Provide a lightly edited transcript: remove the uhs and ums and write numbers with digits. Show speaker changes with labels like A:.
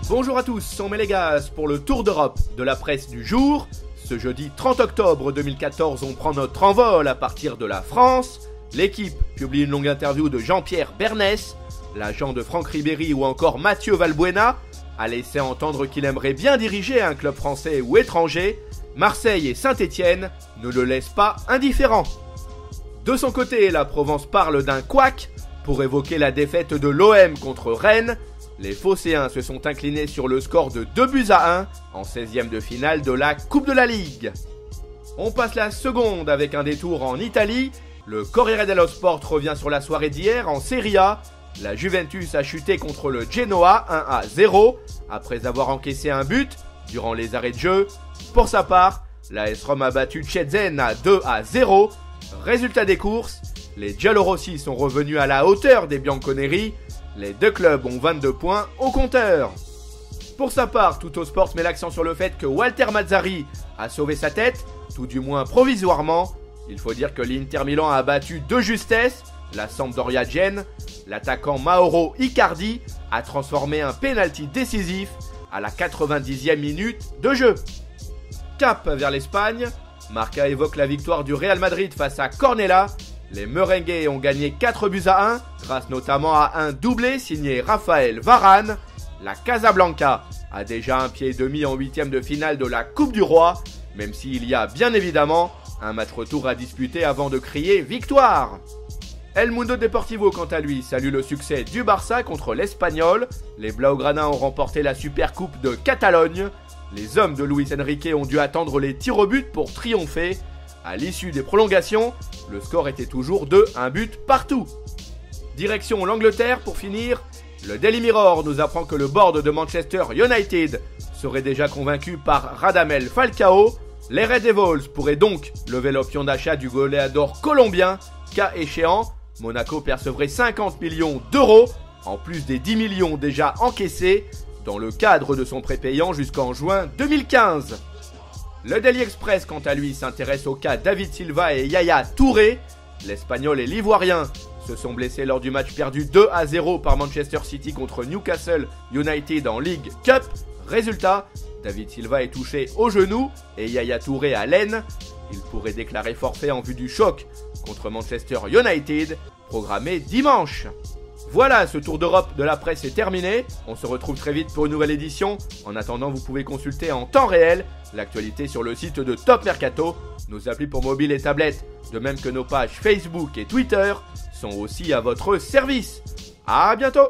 A: Bonjour à tous, on met les gaz pour le tour d'Europe de la presse du jour. Ce jeudi 30 octobre 2014, on prend notre envol à partir de la France. L'équipe publie une longue interview de Jean-Pierre Bernès. L'agent de Franck Ribéry ou encore Mathieu Valbuena a laissé entendre qu'il aimerait bien diriger un club français ou étranger. Marseille et Saint-Etienne ne le laissent pas indifférent. De son côté, la Provence parle d'un couac pour évoquer la défaite de l'OM contre Rennes. Les Phocéens se sont inclinés sur le score de 2-1 en 16e de finale de la Coupe de la Ligue. On passe la seconde avec un détour en Italie. Le Corriere dello Sport revient sur la soirée d'hier en Serie A. La Juventus a chuté contre le Genoa 1-0 après avoir encaissé un but durant les arrêts de jeu. Pour sa part, l'AS Rome a battu Szczecin à 2-0. Résultat des courses, les Giallorossi sont revenus à la hauteur des Bianconeri. Les deux clubs ont 22 points au compteur. Pour sa part, Tuttosport met l'accent sur le fait que Walter Mazzarri a sauvé sa tête, tout du moins provisoirement. Il faut dire que l'Inter Milan a battu de justesse la Sampdoria Gênes. L'attaquant Mauro Icardi a transformé un penalty décisif à la 90e minute de jeu. Cap vers l'Espagne, Marca évoque la victoire du Real Madrid face à Cornellà. Les Merengues ont gagné 4-1 grâce notamment à un doublé signé Raphaël Varane. La Casablanca a déjà un pied et demi en 8e de finale de la Coupe du Roi, même s'il y a bien évidemment un match retour à disputer avant de crier victoire. El Mundo Deportivo quant à lui salue le succès du Barça contre l'Espagnol. Les Blaugrana ont remporté la Supercoupe de Catalogne. Les hommes de Luis Enrique ont dû attendre les tirs au but pour triompher. À l'issue des prolongations, le score était toujours de 1 but partout. Direction l'Angleterre pour finir. Le Daily Mirror nous apprend que le board de Manchester United serait déjà convaincu par Radamel Falcao. Les Red Devils pourraient donc lever l'option d'achat du goléador colombien. Cas échéant, Monaco percevrait 50 millions d'euros, en plus des 10 millions déjà encaissés, dans le cadre de son prépayant jusqu'en juin 2015. Le Daily Express, quant à lui, s'intéresse au cas David Silva et Yaya Touré. L'Espagnol et l'Ivoirien se sont blessés lors du match perdu 2-0 par Manchester City contre Newcastle United en League Cup. Résultat, David Silva est touché au genou et Yaya Touré à l'aine. Il pourrait déclarer forfait en vue du choc contre Manchester United, programmé dimanche. Voilà, ce tour d'Europe de la presse est terminé. On se retrouve très vite pour une nouvelle édition. En attendant, vous pouvez consulter en temps réel l'actualité sur le site de Top Mercato. Nos applis pour mobile et tablette, de même que nos pages Facebook et Twitter, sont aussi à votre service. À bientôt!